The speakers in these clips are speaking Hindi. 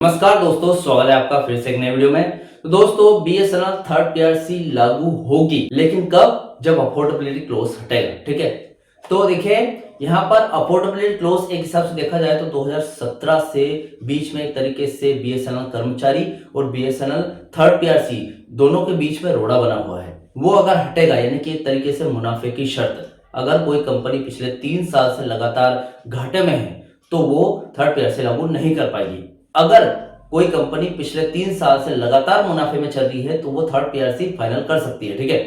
नमस्कार दोस्तों, स्वागत है आपका फिर से एक नए वीडियो में। तो दोस्तों, बीएसएनएल थर्ड पीआरसी लागू होगी, लेकिन कब? जब अफोर्डेबिलिटी क्लोज हटेगा। ठीक है, तो देखिए यहाँ पर अफोर्डेबिलिटी क्लोज एक हिसाब से देखा जाए तो 2017 से बीच में एक तरीके से बीएसएनएल कर्मचारी और बीएसएनएल थर्ड पीआरसी दोनों के बीच में रोड़ा बना हुआ है। वो अगर हटेगा, यानी कि एक तरीके से मुनाफे की शर्त, अगर कोई कंपनी पिछले 3 साल से लगातार घाटे में है तो वो थर्ड पीआरसी लागू नहीं कर पाएगी। अगर कोई कंपनी पिछले 3 साल से लगातार मुनाफे में चल रही है तो वो थर्ड पीआरसी फाइनल कर सकती है। ठीक है,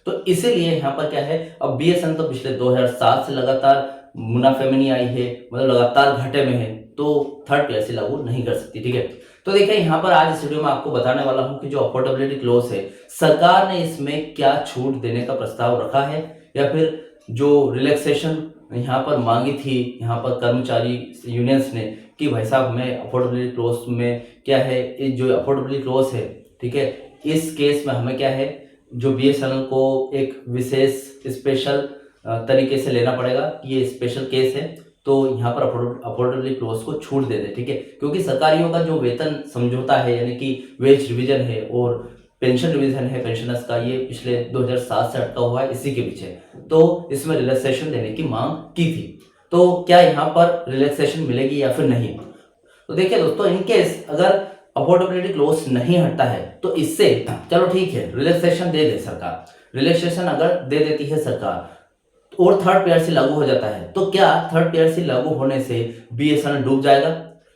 तो इसीलिए यहाँ पर क्या है, अब बीएसएनएल तो पिछले 2007 से लगातार मुनाफे में नहीं आई है, मतलब लगातार घाटे में है, तो थर्ड पीआरसी लागू नहीं कर सकती। ठीक है, तो देखिए यहाँ पर आज इस वीडियो में आपको बताने वाला हूँ कि जो अफोर्डेबिलिटी क्लोज है, सरकार ने इसमें क्या छूट देने का प्रस्ताव रखा है, या फिर जो रिलैक्सेशन यहाँ पर मांगी थी यहाँ पर कर्मचारी यूनियंस ने कि भाई साहब हमें अफोर्डेबिलिटी क्लोज में क्या है, जो अफोर्डेबिलिटी क्लोज है, ठीक है, इस केस में हमें क्या है, जो बीएसएनएल को एक विशेष स्पेशल तरीके से लेना पड़ेगा कि ये स्पेशल केस है, तो यहाँ पर अफोर्डेबिलिटी क्लोज को छूट दे दे। ठीक है, क्योंकि सरकारियों का जो वेतन समझौता है, यानी कि वेज रिवीजन है और पेंशन रिवीजन है पेंशनर्स का, ये पिछले 2007 से अटका हुआ है, इसी के पीछे तो इसमें रिलैक्सेशन देने की मांग की थी। तो क्या यहाँ पर रिलैक्सेशन मिलेगी या फिर नहीं? तो देखिए दोस्तों, इनकेस अगर अफोर्डेबिलिटी क्लोज नहीं हटता है तो इससे चलो ठीक है, रिलैक्सेशन दे दे सरकार, रिलैक्सेशन अगर दे देती है सरकार और थर्ड पीआरसी लागू हो जाता है, तो क्या थर्ड पीआरसी लागू होने से बीएसएनएल डूब जाएगा?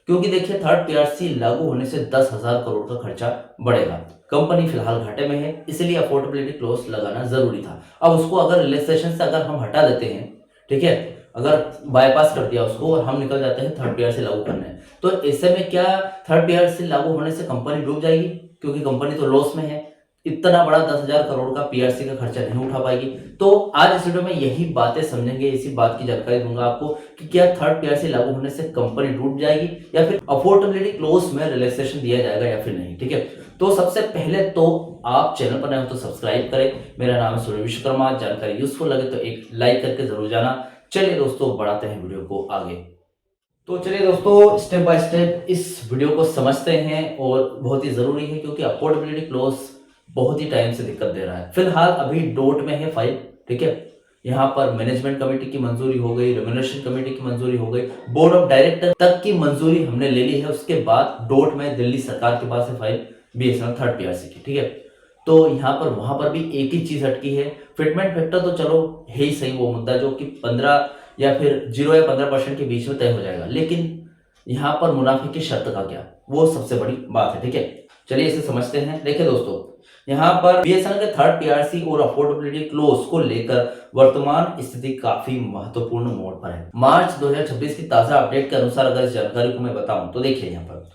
क्योंकि देखिए थर्ड पीआरसी लागू होने से 10,000 करोड़ का खर्चा बढ़ेगा। कंपनी फिलहाल घाटे में है, इसलिए अफोर्डेबिलिटी क्लोज लगाना जरूरी था। अब उसको अगर रिलैक्सेशन से अगर हम हटा देते हैं, ठीक है, अगर बाईपास कर दिया उसको और हम निकल जाते हैं थर्ड पीआरसी लागू करने, तो ऐसे में क्या थर्ड पीआरसी लागू होने से कंपनी डूब जाएगी? क्योंकि कंपनी तो लॉस में है, इतना बड़ा 10,000 करोड़ का पीआरसी का खर्चा नहीं उठा पाएगी। तो आज इस वीडियो में यही बातें समझेंगे, इसी बात की जानकारी दूंगा आपको कि क्या थर्ड पीआरसी लागू होने से कंपनी डूब जाएगी या फिर अफोर्डेबिलिटी क्लोज में रिलैक्सेशन दिया जाएगा या फिर नहीं। ठीक है, तो सबसे पहले तो आप चैनल पर नए हो तो सब्सक्राइब करें। मेरा नाम है सूर्य विश्वकर्मा। जानकारी यूजफुल लगे तो एक लाइक करके जरूर जाना। चलिए दोस्तों, बढ़ाते हैं वीडियो को आगे। तो चलिए दोस्तों, स्टेप बाय स्टेप इस वीडियो को समझते हैं, और बहुत ही जरूरी है क्योंकि अफोर्डेबिलिटी क्लोज बहुत ही टाइम से दिक्कत दे रहा है। फिलहाल अभी डोट में है फाइल। ठीक है, यहाँ पर मैनेजमेंट कमेटी की मंजूरी हो गई, रेम्यूनरेशन कमेटी की मंजूरी हो गई, बोर्ड ऑफ डायरेक्टर तक की मंजूरी हमने ले ली है। उसके बाद डोट में दिल्ली सरकार के पास है फाइल बीएसएनएल थर्ड पीआरसी की। ठीक है, तो यहाँ पर वहां पर भी एक ही चीज अटकी है, फिटमेंट फैक्टर तो चलो है ही सही, वो मुद्दा जो कि 15 या फिर 0 या 15% के बीच में तय हो जाएगा, लेकिन यहाँ पर मुनाफे की शर्त का क्या, वो सबसे बड़ी बात है। ठीक है, चलिए इसे समझते हैं। देखिए दोस्तों, यहाँ पर बीएसएनएल के थर्ड पीआरसी और अफोर्डेबिलिटी क्लोज को लेकर वर्तमान स्थिति काफी महत्वपूर्ण मोड़ पर है। मार्च 2026 की ताजा अपडेट के अनुसार अगर इस जानकारी को मैं बताऊं तो देखिए, यहाँ पर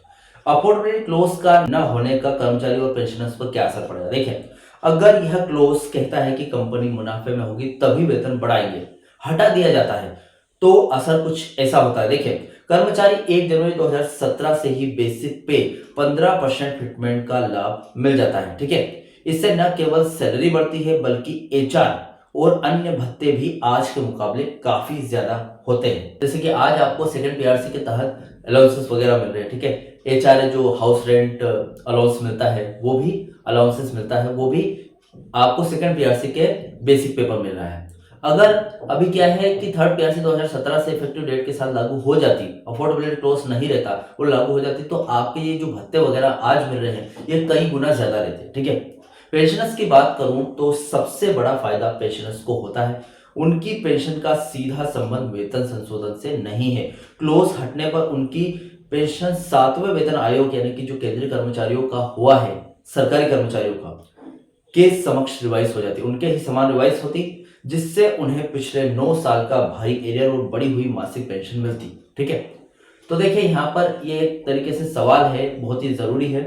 अफोर्डेबिलिटी क्लोज का न होने का कर्मचारी और पेंशनर्स पर क्या असर पड़ेगा। देखिए, अगर यह क्लोज कहता है कि कंपनी मुनाफे में होगी तभी वेतन बढ़ाएंगे, हटा दिया जाता है तो असर कुछ ऐसा होता है। देखिए, कर्मचारी 1 जनवरी 2017 से ही बेसिक पे 15% फिटमेंट का लाभ मिल जाता है। ठीक है, इससे न केवल सैलरी बढ़ती है बल्कि एचआर और अन्य भत्ते भी आज के मुकाबले काफी ज्यादा होते हैं। जैसे कि आज आपको सेकंड पीआरसी के तहत अलाउंसेस वगैरह मिल रहे हैं। ठीक है, एचआर जो हाउस रेंट अलाउंस मिलता है, वो भी अलाउंसेस मिलता है, वो भी आपको सेकंड पीआरसी के बेसिक पे पर मिल रहा है। अगर अभी क्या है कि थर्ड पीआरसी 2017 से इफेक्टिव डेट के साथ लागू हो जाती, अफोर्डेबिलिटी क्लोज नहीं रहता और लागू हो जाती, तो आपके ये जो भत्ते वगैरह आज मिल रहे हैं ये कई गुना ज्यादा रहते। ठीक है, पेंशनर्स की बात करूं तो सबसे बड़ा फायदा पेंशनर्स को होता है। उनकी पेंशन का सीधा संबंध वेतन संशोधन से नहीं है। क्लोज हटने पर उनकी पेंशन 7वें वेतन आयोग यानी कि जो केंद्रीय कर्मचारियों का हुआ है, सरकारी कर्मचारियों का के समक्ष रिवाइज हो जाती, उनके ही समान रिवाइज होती, जिससे उन्हें पिछले 9 साल का भारी एरियर और बढ़ी हुई मासिक पेंशन मिलती। ठीक है, तो देखिए यहाँ पर ये एक तरीके से सवाल है, बहुत ही जरूरी है।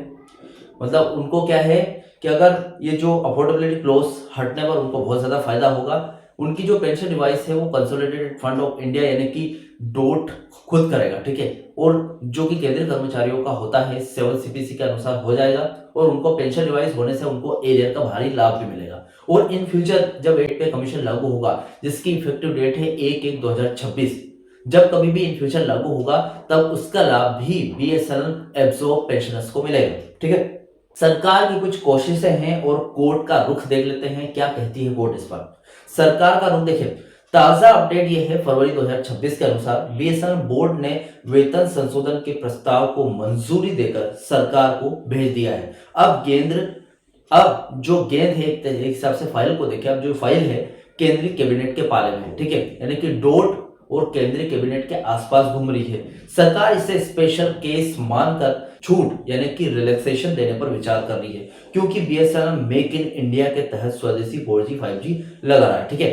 मतलब उनको क्या है कि अगर ये जो अफोर्डेबिलिटी क्लोज हटने पर उनको बहुत ज्यादा फायदा होगा, उनकी जो पेंशन डिवाइस है वो कंसोलिडेटेड फंड ऑफ इंडिया यानी कि डोट खुद करेगा। ठीक है, और जो कि केंद्रीय कर्मचारियों का होता है 7 सीपीसी के अनुसार हो जाएगा, और उनको पेंशन डिवाइस होने से उनको एरियर का भारी लाभ भी मिलेगा। और इन फ्यूचर जब 8 पे कमीशन लागू होगा, जिसकी इफेक्टिव डेट है 1/1/2026, जब कभी भी इन फ्यूचर लागू होगा तब उसका लाभ भी बीएसएनएल एब्जॉर्ब पेंशनर्स को मिलेगा। ठीक है, सरकार की कुछ कोशिशें हैं और कोर्ट का रुख देख लेते हैं, क्या कहती है कोर्ट इस पर। सरकार का रुख देखिए, ताजा अपडेट ये है, फरवरी 2026 के अनुसार बीएसएनएल बोर्ड ने वेतन संशोधन के प्रस्ताव को मंजूरी देकर सरकार को भेज दिया है। अब जो गेंद है एक हिसाब से फाइल को देखिए, अब जो फाइल है केंद्रीय कैबिनेट के पाले में है। ठीक है, यानी कि डॉट और केंद्रीय कैबिनेट के आसपास घूम रही है। सरकार इसे स्पेशल केस मानकर छूट यानी कि रिलैक्सेशन देने पर विचार कर रही है, क्योंकि बीएसएनएल मेक इन इंडिया के तहत स्वदेशी 4G 5G लगा रहा है। ठीक है,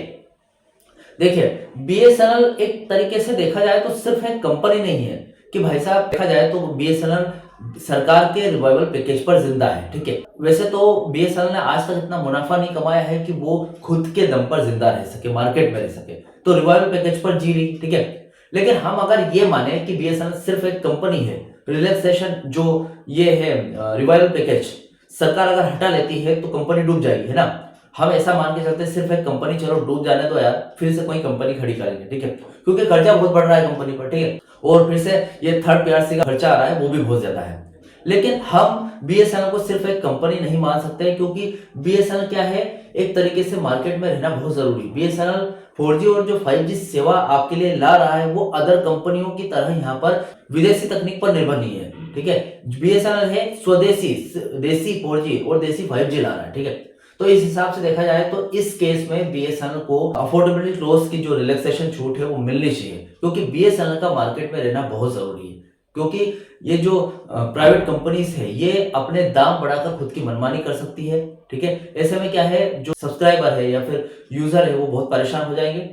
देखिए बीएसएनएल एक तरीके से देखा जाए तो सिर्फ एक कंपनी नहीं है कि भाई साहब, देखा जाए तो बीएसएनएल सरकार के रिवाइवल पैकेज पर जिंदा है। ठीक है, वैसे तो बीएसएनएल ने आज तक इतना मुनाफा नहीं कमाया है कि वो खुद के दम पर जिंदा रह सके, मार्केट में रह सके, तो रिवाइवल पैकेज पर जी रही। ठीक है, लेकिन हम अगर ये माने कि बीएसएनएल सिर्फ एक कंपनी है, रिलैक्सेशन जो ये है रिवाइवल पैकेज सरकार अगर हटा लेती है तो कंपनी डूब जाएगी, है ना। हम ऐसा मान के चलते सिर्फ एक कंपनी, चलो डूब जाने दो यार, फिर से कोई कंपनी खड़ी करेंगे। ठीक है, क्योंकि खर्चा बहुत बढ़ रहा है कंपनी पर। ठीक है, और फिर से ये थर्ड पीआरसी का खर्चा आ रहा है, वो भी बहुत ज्यादा है। लेकिन हम बीएसएनएल को सिर्फ एक कंपनी नहीं मान सकते, क्योंकि बीएसएनएल क्या है, एक तरीके से मार्केट में रहना बहुत जरूरी। बीएसएनएल 4G और जो 5G सेवा आपके लिए ला रहा है वो अदर कंपनियों की तरह यहाँ पर विदेशी तकनीक पर निर्भर नहीं है। ठीक है, बीएसएनएल है स्वदेशी देसी 4G और देसी 5G ला रहा है। ठीक है, तो इस हिसाब से देखा जाए तो इस केस में बीएसएनएल को अफोर्डेबिलिटी क्लॉज की जो रिलैक्सेशन छूट है वो मिलनी चाहिए, क्योंकि बीएसएनएल का मार्केट में रहना बहुत जरूरी है। क्योंकि ये जो प्राइवेट कंपनीज है ये अपने दाम बढ़ाकर खुद की मनमानी कर सकती है। ठीक है, ऐसे में क्या है, जो सब्सक्राइबर है या फिर यूजर है वो बहुत परेशान हो जाएंगे।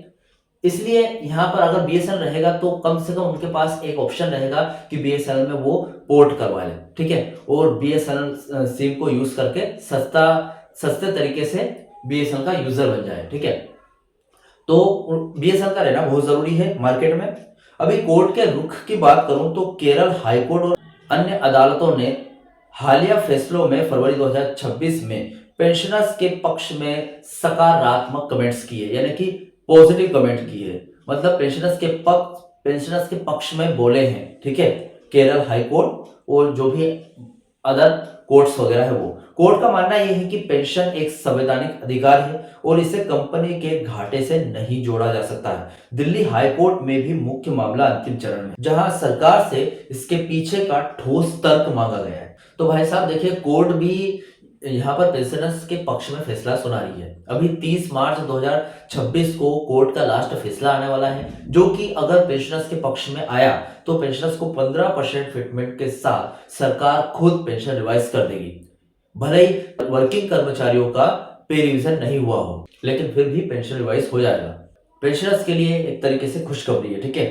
इसलिए यहाँ पर अगर बीएसएनएल रहेगा तो कम से कम उनके पास एक ऑप्शन रहेगा कि बीएसएनएल में वो पोर्ट करवा ले। ठीक है, और बीएसएनएल सिम को यूज करके सस्ते तरीके से बीएसएनएल का यूजर बन जाए। ठीक है, तो बीएसएनएल का रहना बहुत जरूरी है मार्केट में। अभी कोर्ट के रुख की बात करूं तो केरल हाईकोर्ट और अन्य अदालतों ने हालिया फैसलों में फरवरी 2026 में पेंशनर्स के पक्ष में सकारात्मक कमेंट्स किए, यानी कि पॉजिटिव कमेंट किए, मतलब पेंशनर्स के पक्ष में बोले हैं। ठीक है, केरल हाईकोर्ट और जो भी अदर कोर्ट्स वगैरह है वो। कोर्ट का मानना यह है कि पेंशन एक संवैधानिक अधिकार है और इसे कंपनी के घाटे से नहीं जोड़ा जा सकता है। दिल्ली हाई कोर्ट में भी मुख्य मामला अंतिम चरण में, जहां सरकार से इसके पीछे का ठोस तर्क मांगा गया है। तो भाई साहब देखिए, कोर्ट भी यहाँ पर पेंशनर्स के पक्ष में फैसला सुना रही है। अभी 30 मार्च 2026 को कोर्ट का लास्ट फैसला आने वाला है, जो कि अगर पेंशनर्स के पक्ष में आया तो पेंशनर्स को 15% फिटमेंट के साथ सरकार खुद पेंशन रिवाइज कर देगी। भले ही वर्किंग कर्मचारियों का पे रिविजन नहीं हुआ हो, लेकिन फिर भी पेंशन रिवाइज हो जाएगा। पेंशनर्स के लिए एक तरीके से खुशखबरी है। ठीक है,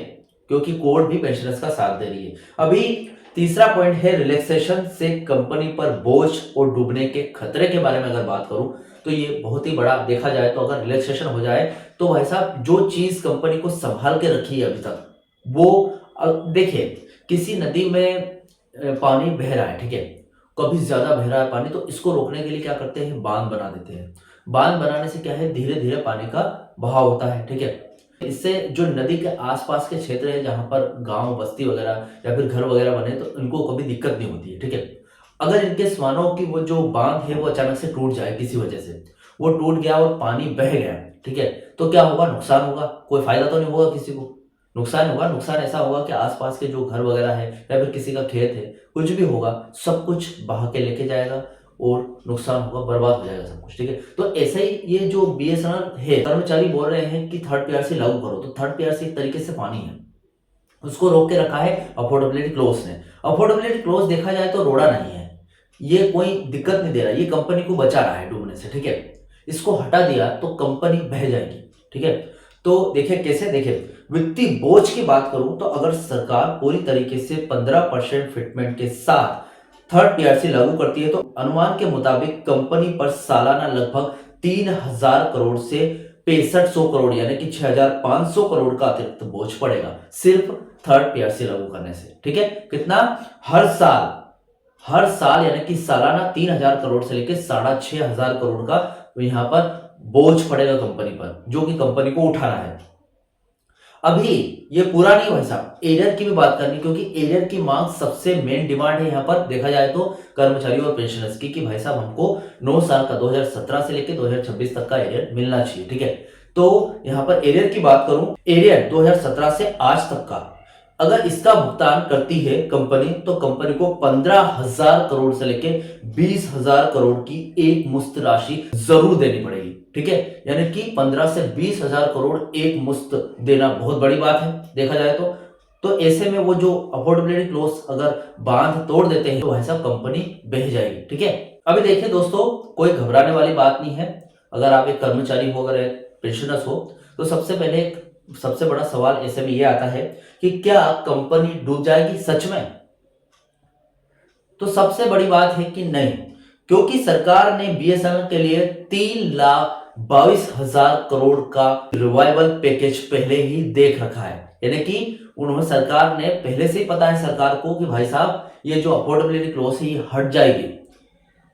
क्योंकि कोर्ट भी पेंशनर्स का साथ दे रही है। अभी तीसरा पॉइंट है रिलैक्सेशन से कंपनी पर बोझ और डूबने के खतरे के बारे में अगर बात करूं तो ये बहुत ही बड़ा देखा जाए तो अगर रिलैक्सेशन हो जाए तो भाई साहब जो चीज कंपनी को संभाल के रखी है अभी तक, वो देखिए किसी नदी में पानी बह रहा है। ठीक है, कभी ज्यादा बह रहा है पानी, तो इसको रोकने के लिए क्या करते हैं, बांध बना देते हैं। बांध बनाने से क्या है, धीरे धीरे पानी का बहाव होता है। ठीक है, इससे जो नदी के आसपास के क्षेत्र है जहां पर गांव बस्ती वगैरह या फिर घर वगैरह बने तो इनको कभी दिक्कत नहीं होती है। ठीक है, अगर इनके मानो की वो जो बांध है वो अचानक से टूट जाए, किसी वजह से वो टूट गया और पानी बह गया, ठीक है, तो क्या होगा, नुकसान होगा। कोई फायदा तो नहीं होगा, किसी को नुकसान होगा। नुकसान ऐसा होगा कि आसपास के जो घर वगैरह है या फिर किसी का खेत है, कुछ भी होगा, सब कुछ बहा के लेके जाएगा और नुकसान होगा, बर्बाद हो जाएगा सब कुछ। ठीक है, तो ऐसे ही ये जो बीएसएनएल है, कर्मचारी बोल रहे हैं कि थर्ड पीआरसी लागू करो, तो थर्ड पीआरसी एक तरीके से पानी है, उसको रोक के रखा है अफोर्डेबिलिटी क्लॉज ने। अफोर्डेबिलिटी क्लॉज देखा जाए तो रोड़ा नहीं है, ये कोई दिक्कत नहीं दे रहा, ये कंपनी को बचा रहा है डूबने से। ठीक है, इसको हटा दिया तो कंपनी बह जाएगी। ठीक है, तो देखिए कैसे, देखिए वित्तीय बोझ की बात करूं तो अगर सरकार पूरी तरीके से 15% फिटमेंट के साथ थर्ड पीआरसी लागू करती है तो अनुमान के मुताबिक कंपनी पर सालाना लगभग 3000 करोड़ से 6500 करोड़ यानी कि 6500 करोड़ का अतिरिक्त बोझ पड़ेगा सिर्फ थर्ड पीआरसी लागू करने से। ठीक है, कितना, हर साल यानी कि सालाना 3000 करोड़ से लेकर 6500 करोड़ का यहाँ पर बोझ पड़ेगा कंपनी पर, जो कि कंपनी को उठाना है। अभी ये पूरा नहीं भाई साहब, एरियर की भी बात करनी, क्योंकि एरियर की मांग सबसे मेन डिमांड है यहाँ पर देखा जाए तो कर्मचारियों और पेंशनर्स की, कि भाई साहब हमको 9 साल का 2017 से लेकर 2026 तक का एरियर मिलना चाहिए। ठीक है, तो यहाँ पर एरियर की बात करूं, एरियर 2017 से आज तक का अगर इसका भुगतान करती है कंपनी, तो कंपनी को 15,000 करोड़ से लेके 20,000 करोड़ की एक मुश्त राशि जरूर देनी पड़ेगी। ठीक है, यानी कि 15 से 20,000 करोड़ एक मुश्त देना बहुत बड़ी बात है देखा जाए तो ऐसे में वो जो अफोर्डेबिलिटी क्लॉज अगर बांध तोड़ देते हैं तो ऐसा कंपनी बह जाएगी। ठीक है, अभी देखिए दोस्तों, कोई घबराने वाली बात नहीं है। अगर आप एक कर्मचारी हो, अगर एक पेंशनर्स हो, तो सबसे बड़ा सवाल ऐसे में यह आता है कि क्या कंपनी डूब जाएगी सच में? तो सबसे बड़ी बात है कि नहीं, क्योंकि सरकार ने बीएसएनएल के लिए 3,22,000 करोड़ का रिवाइवल पैकेज पहले ही देख रखा है। यानी कि उन्होंने, सरकार ने पहले से ही पता है सरकार को कि भाई साहब ये जो अफोर्डेबिलिटी क्लॉज है ये हट जाएगी,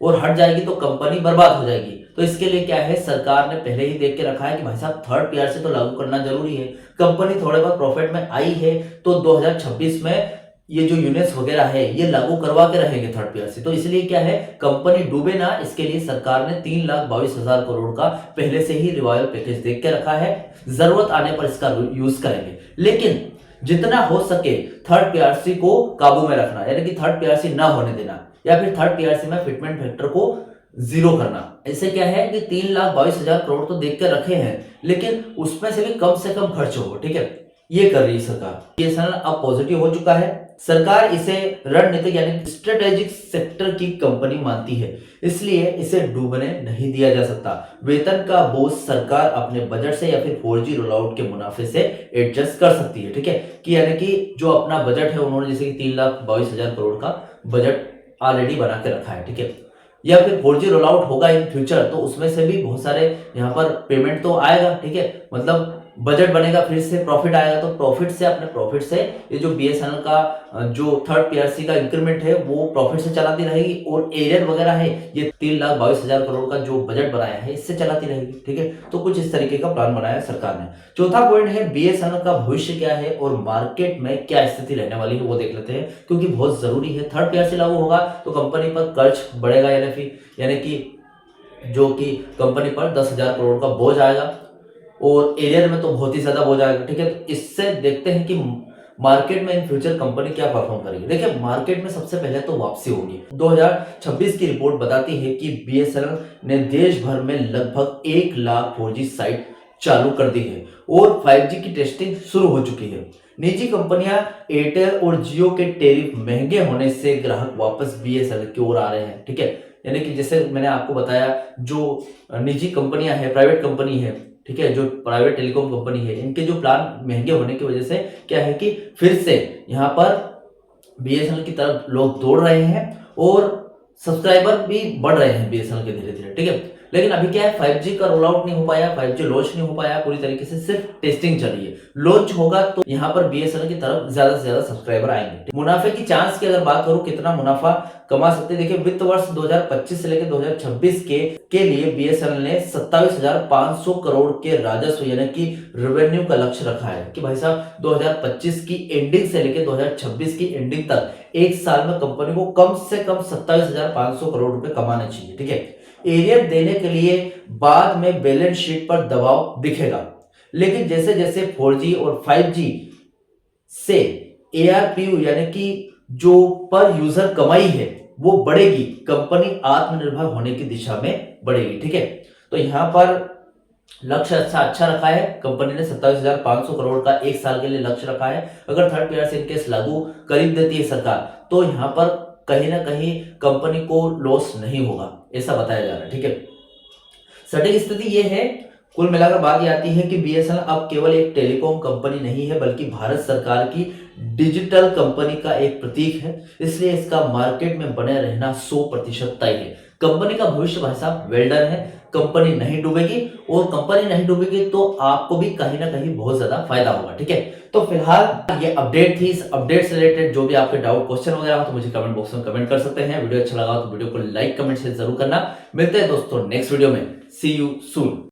और हट जाएगी तो कंपनी बर्बाद हो जाएगी। तो इसके लिए क्या है, सरकार ने पहले ही देख के रखा है कि भाई साहब थर्ड पीआरसी तो लागू करना जरूरी है। कंपनी थोड़े बहुत प्रॉफिट में आई है तो 2026 में ये जो यूनिट्स वगैरह है ये लागू करवा के रहेंगे थर्ड पीआरसी। तो इसलिए क्या है, कंपनी डूबे ना, इसके लिए सरकार ने 3,22,000 करोड़ का पहले से ही रिवाइवल पैकेज देख के रखा है। जरूरत आने पर इसका यूज करेंगे, लेकिन जितना हो सके थर्ड पीआरसी को काबू में रखना, यानी कि थर्ड पीआरसी ना होने देना, या फिर थर्ड पीआरसी में फिटमेंट फैक्टर को जीरो करना। ऐसे क्या है कि 3,22,000 करोड़ तो देख के रखे हैं, लेकिन उसमें से भी कम खर्च हो। ठीक है, ये कर रही सरकार। बीएसएनएल अब पॉजिटिव हो चुका है। सरकार इसे रणनीतिक यानी स्ट्रेटेजिक सेक्टर की कंपनी मानती है, इसलिए इसे डूबने नहीं दिया जा सकता। वेतन का बोझ सरकार अपने बजट से या फिर 4G रोल आउट के मुनाफे से एडजस्ट कर सकती है। ठीक है, कि यानी कि जो अपना बजट है उन्होंने जैसे कि 3,22,000 करोड़ का बजट ऑलरेडी बना के रखा है। ठीक है, या फिर 4G रोल आउट होगा इन फ्यूचर, तो उसमें से भी बहुत सारे यहाँ पर पेमेंट तो आएगा। ठीक है, मतलब बजट बनेगा, फिर से प्रॉफिट आएगा, तो अपने प्रॉफिट से ये जो बीएसएनएल का जो थर्ड पीआरसी का इंक्रीमेंट है वो प्रॉफिट से चलाती रहेगी, और एरियर वगैरह है ये 3,22,000 करोड़ का जो बजट बनाया है इससे चलाती रहेगी। ठीक है, तो कुछ इस तरीके का प्लान बनाया है सरकार ने। चौथा पॉइंट है बीएसएनएल का भविष्य क्या है और मार्केट में क्या स्थिति रहने वाली है वो देख लेते हैं, क्योंकि बहुत जरूरी है। थर्ड पीआरसी लागू होगा तो कंपनी पर कर्ज बढ़ेगा, यानी कि जो कि कंपनी पर 10,000 करोड़ का बोझ आएगा, और एरियर में तो बहुत ही ज्यादा बोझ आएगा। ठीक है, तो इससे देखते हैं कि मार्केट में इन फ्यूचर कंपनी क्या परफॉर्म करेगी। देखिए, मार्केट में सबसे पहले तो वापसी होगी। 2026 की रिपोर्ट बताती है कि बीएसएनएल ने देश भर में लगभग 1 लाख 4G साइट चालू कर दी है और 5G की टेस्टिंग शुरू हो चुकी है। निजी कंपनियां एयरटेल और जियो के टैरिफ महंगे होने से ग्राहक वापस बीएसएनएल की ओर आ रहे हैं। ठीक है, यानी कि जैसे मैंने आपको बताया, जो निजी कंपनियां हैं, प्राइवेट कंपनी है, ठीक है, जो प्राइवेट टेलीकॉम कंपनी है, इनके जो प्लान महंगे होने की वजह से क्या है कि फिर से यहाँ पर बीएसएनएल की तरफ लोग दौड़ रहे हैं और सब्सक्राइबर भी बढ़ रहे हैं बीएसएनएल के धीरे धीरे। ठीक है, लेकिन अभी क्या है, 5G का रोल आउट नहीं हो पाया, 5G लॉन्च नहीं हो पाया पूरी तरीके से, सिर्फ टेस्टिंग चल रही है। लॉन्च होगा तो यहाँ पर बीएसएनएल की तरफ ज्यादा से ज्यादा सब्सक्राइबर आएंगे। मुनाफे की चांस की अगर बात करूं, कितना मुनाफा कमा सकते हैं, देखिए वित्त वर्ष 2025 से लेकर 2026 के लिए बीएसएनएल ने 27,500 करोड़ के राजस्व यानी कि रेवेन्यू का लक्ष्य रखा है कि भाई साहब 2025 की एंडिंग से लेकर 2026 की एंडिंग तक एक साल में कंपनी को कम से कम 27,500 करोड़ रुपए कमाने चाहिए। ठीक है, एरियर देने के लिए बाद में बैलेंस शीट पर दबाव दिखेगा, लेकिन जैसे जैसे 4G और 5G से ARPU यानी कि जो पर यूजर कमाई है वो बढ़ेगी, कंपनी आत्मनिर्भर होने की दिशा में बढ़ेगी। ठीक है, तो यहां पर लक्ष्य अच्छा रखा है कंपनी ने, 27,500 करोड़ का एक साल के लिए लक्ष्य रखा है। अगर थर्ड पीआरसी इन केस लागू कर देती है सरकार, तो यहां पर कहीं ना कहीं कंपनी को लॉस नहीं होगा, ऐसा बताया जा रहा है। ठीक है, सटीक स्थिति यह है, कुल मिलाकर बात यह आती है कि बीएसएनएल अब केवल एक टेलीकॉम कंपनी नहीं है, बल्कि भारत सरकार की डिजिटल कंपनी का एक प्रतीक है। इसलिए इसका मार्केट में बने रहना 100% तय है। कंपनी का भविष्य भाई साहब वेल्डन है, कंपनी नहीं डूबेगी, और कंपनी नहीं डूबेगी तो आपको भी कहीं ना कहीं बहुत ज्यादा फायदा होगा। ठीक है, तो फिलहाल ये अपडेट थी। इस अपडेट से रिलेटेड जो भी आपके डाउट क्वेश्चन वगैरह हो तो मुझे कमेंट बॉक्स में कमेंट कर सकते हैं। वीडियो अच्छा लगा तो वीडियो को लाइक कमेंट से जरूर करना। मिलते हैं दोस्तों नेक्स्ट वीडियो में। सी यू सून।